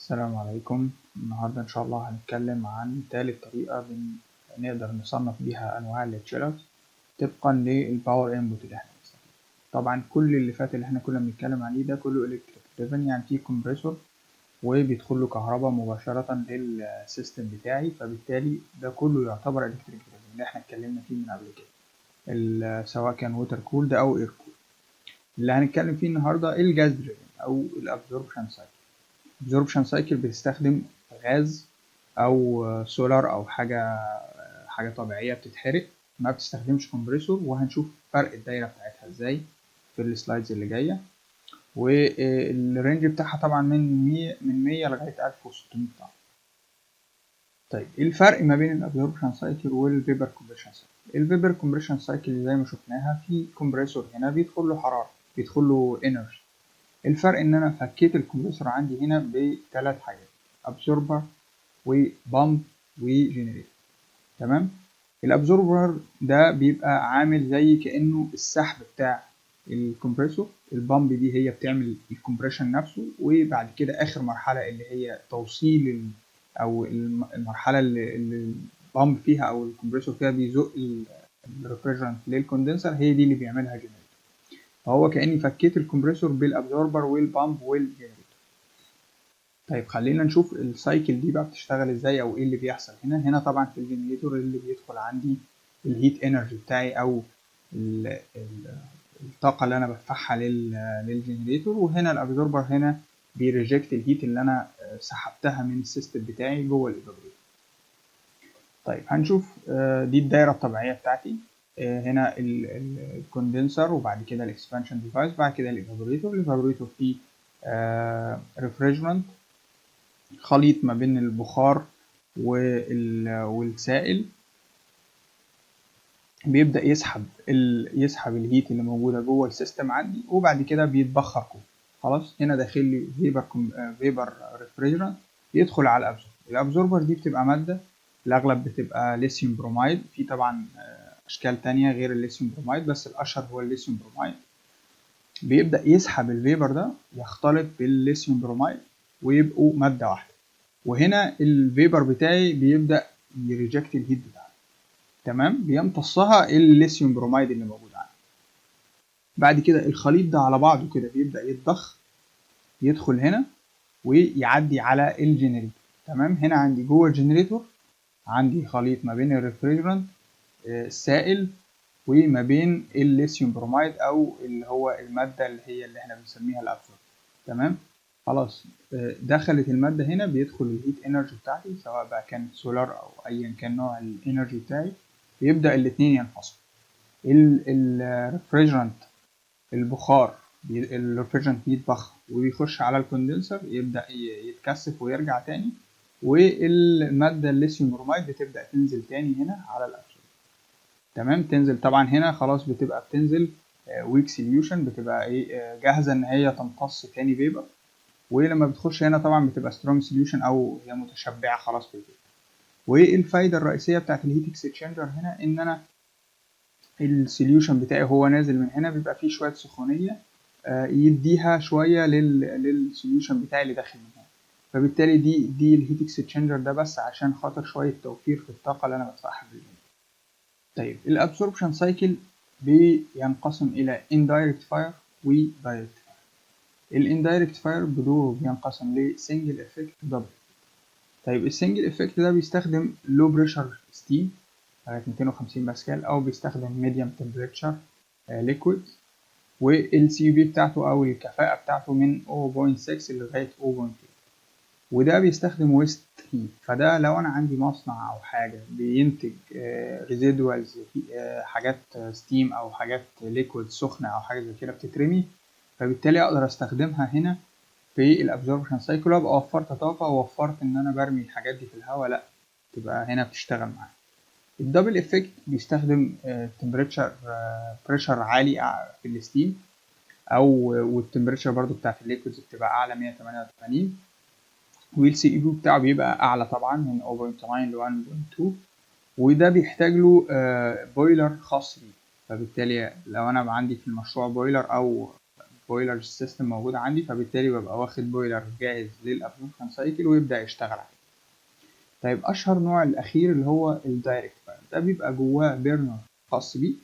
السلام عليكم. النهاردة إن شاء الله هنتكلم عن تالت طريقة نقدر نصنف بيها أنواع التشيلرز طبقا للباور انبوت اللي احنا بنستخدمه. طبعا كل اللي فات اللي احنا كنا بنتكلم عليه ده كله الكتريك دريفن، يعني فيه كومبريسور وبيدخل له كهرباء مباشرة للسيستم بتاعي، فبالتالي ده كله يعتبر الكتريك دريفن اللي احنا اتكلمنا فيه من قبل كده، سواء كان ووتر كولد أو اير كولد. اللي هنتكلم فيه النهاردة الجاز دريفن أو الابزوربشن سايكل. absorption سايكل بتستخدم غاز او سولار او حاجه طبيعيه بتتحرق، ما بتستخدمش كومبريسور، وهنشوف فرق الدايره بتاعتها ازاي في السلايدز اللي جايه. والرينج بتاعها طبعا من 100 لغايه 1600 طبعا. طيب ايه الفرق ما بين الابزوربشن سايكل والفيبر كومبريشن سايكل؟ الفيبر كومبريشن سايكل زي ما شفناها في كومبريسور هنا بيدخل له حراره، بيدخل له انرجي. الفرق ان انا فكيت الكمبريسور عندي هنا بثلاث حاجات: ابزوربر وبامب وجنريتور. تمام. الابزوربر ده بيبقى عامل زي كانه السحب بتاع الكمبريسور، البامب دي هي بتعمل الكمبريشن نفسه، وبعد كده اخر مرحله اللي هي توصيل او المرحله اللي البامب فيها او الكمبريسور فيها بيزق الريفريجرانت للكوندنسر، هي دي اللي بيعملها جنريتور. فهو كأني فكيت الكمبريسور بالابزوربر والبامب والجنريتور. طيب خلينا نشوف السايكل دي بقى بتشتغل ازاي او ايه اللي بيحصل هنا طبعا في الجنريتور اللي بيدخل عندي الهيت انرجي بتاعي او الطاقة اللي انا بدفعها للجنريتور، وهنا الابزوربر هنا بيريجكت الهيت اللي انا سحبتها من السيستم بتاعي جوه الايفابوريتور. طيب هنشوف دي الدايرة الطبيعية بتاعتي. هنا الكوندنسر، وبعد كده الاكسبانشن ديفايس، بعد كده الايفابوريتور فيه ريفريجرانت، خليط ما بين البخار والسائل، بيبدأ يسحب الهيت اللي موجودة جوه السيستم عندي، وبعد كده بيتبخر كله. خلاص هنا داخل لي فيبر ريفريجرانت يدخل على الابزوربر. الابزوربر دي بتبقى مادة في الأغلب بتبقى ليثيوم بروميد، في طبعا أشكال تانية غير الليثيوم بروميد بس الأشهر هو الليثيوم بروميد. بيبدأ يسحب الفيبر ده يختلط بالليثيوم بروميد ويبقوا مادة واحدة، وهنا الفيبر بتاعي بيبدأ يريجكت الهيت بتاعته. تمام، بيمتصها الليثيوم بروميد اللي موجود عندي. بعد كده الخليط ده على بعضه كده بيبدأ يتضخ، يدخل هنا ويعدي على الجنريتور. تمام، هنا عندي جوه الجنريتور عندي خليط ما بين الريفريجرانت السائل وما بين الليثيوم بروميد او اللي هو المادة اللي احنا بنسميها الابزوربر. تمام، خلاص دخلت المادة هنا، بيدخل الهيت انرجي بتاعتي سواء بقى كان سولار او ايا كان نوع الانرجي بتاعي، بيبدأ الاتنين ينفصلوا. الريفريجرانت البخار الريفريجرانت بيتبخر وبيخش على الكوندنسر، يبدأ يتكثف ويرجع تاني، والمادة الليثيوم بروميد بتبدأ تنزل تاني هنا على الابزوربر. تمام، تنزل طبعا هنا خلاص بتبقى بتنزل ويك سوليوشن، بتبقى ايه جاهزه ان هي تمتص تاني فيبر. ولما بتخش هنا طبعا بتبقى سترونج سوليوشن او هي متشبعه خلاص بالفيبر. والفايده الرئيسيه بتاعت الهيت اكسشينجر هنا ان انا السوليوشن بتاعي هو نازل من هنا بيبقى فيه شويه سخونيه يديها شويه للسوليوشن بتاعي اللي داخل من هنا، فبالتالي دي الهيت اكسشينجر ده بس عشان خاطر شويه توفير في الطاقه اللي انا بدفعها في الجنب. طيب الابسوربشن سايكل بينقسم الى indirect fire و direct fire. الاندايركت فاير بدوره بينقسم لسنجل افكت ودبل. طيب السنجل افكت ده بيستخدم لو بريشر ستيم لغايه 250 باسكال، او بيستخدم ميديوم تمبريتشر ليكويد، والسي في بتاعته او الكفاءه بتاعته من 0.6 لغايه 0.2، وده بيستخدم ويست هيت. فده لو انا عندي مصنع او حاجه بينتج ريزيدوالز حاجات ستيم او حاجات ليكويد سخنه او حاجه زي كده بتترمي، فبالتالي اقدر استخدمها هنا في الابزوربشن سايكل، ابقى وفرت طاقه ووفرت ان انا برمي الحاجات دي في الهواء، لا تبقى هنا بتشتغل معايا. الدبل افكت بيستخدم تمبريتشر بريشر عالي في الستيم، او والتمبريتشر برضو بتاعت الليكويدز بتبقى اعلى 188، والسي اي بي بتاعه بيبقى اعلى طبعا من 0.9 ل 1.2، وده بيحتاج له بويلر خاص بيه. فبالتالي لو انا عندي في المشروع بويلر او بويلر سيستم موجود عندي، فبالتالي ببقى واخد بويلر جاهز للابسوربشن سايكل ويبدأ يشتغل عليه. طيب اشهر نوع الاخير اللي هو الدايركت فاير، ده بيبقى جواه بيرنر خاص بيه،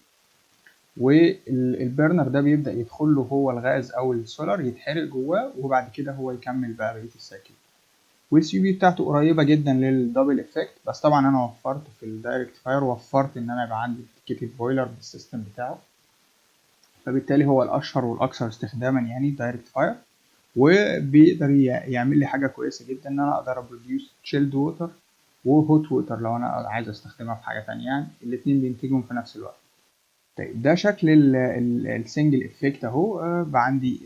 والبرنر ده بيبدأ يدخل له هو الغاز او السولار يتحرق جواه، وبعد كده هو يكمل بقى بقية السايكل. والسي بي بتاعته قريبة جدا للدبل افكت، بس طبعا انا وفرت في الدايركت فاير، وفرت ان انا يبقى عندي ديديكيتد بويلر بالسيستم بتاعه، فبالتالي هو الاشهر والاكثر استخداما يعني دايركت فاير. وبيقدر يعمل لي حاجة كويسة جدا، ان انا اقدر ابروديوس تشيلد ووتر وهوت ووتر لو انا عايز استخدمها في حاجة تانية، يعني الاتنين بينتجهم في نفس الوقت. طيب ده شكل السنجل افكت اهو. بقى عندي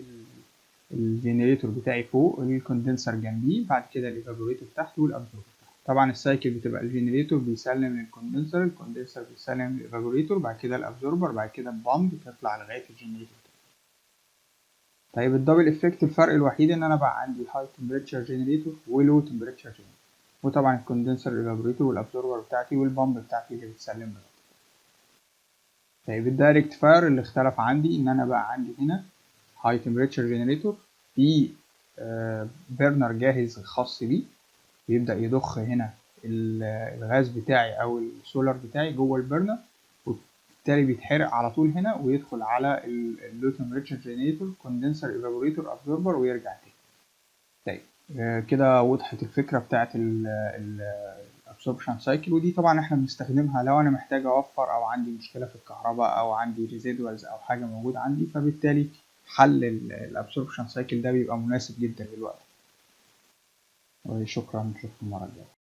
الجنريتور بتاعي فوق، الكوندنسر جنبيه، بعد كده الايفابوريتور تحت والابزوربر تحت. طبعا السايكل بتبقى الجنريتور بيسلم للكوندنسر، الكوندنسر بيسلم للايفابوريتور، بعد كده الابزوربر، بعد كده البامب تطلع لغايه الجنريتور. طيب الدبل افكت الفرق الوحيد ان انا بقى عندي هاي تمبريتشر جنريتور ولو تمبريتشر جنريتور، وطبعا الكوندنسر الايفابوريتور والابزوربر بتاعتي والبامب بتاعتي اللي بتسلم بقى. طيب الدايركت فاير اللي اختلف عندي ان انا بقى عندي هنا هاي تمبريتشر جنريتور في بيرنر جاهز خاص بيه، بيبدأ يضخ هنا الغاز بتاعي او السولار بتاعي جوه البرنر، وبالتالي بيتحرق على طول هنا ويدخل على اللو تمبريتشر جنريتور كوندنسر ايفابوريتور ابزوربر ويرجع تاني. طيب كده وضحت الفكرة بتاعت الابسوربشن سايكل، ودي طبعا احنا بنستخدمها لو انا محتاج اوفر او عندي مشكلة في الكهرباء او عندي ريزيدوالز او حاجة موجود عندي، فبالتالي حل الابسوربشن سايكل ده بيبقى مناسب جدا للوقت. وشكرا، نشوفكم المرة الجاية.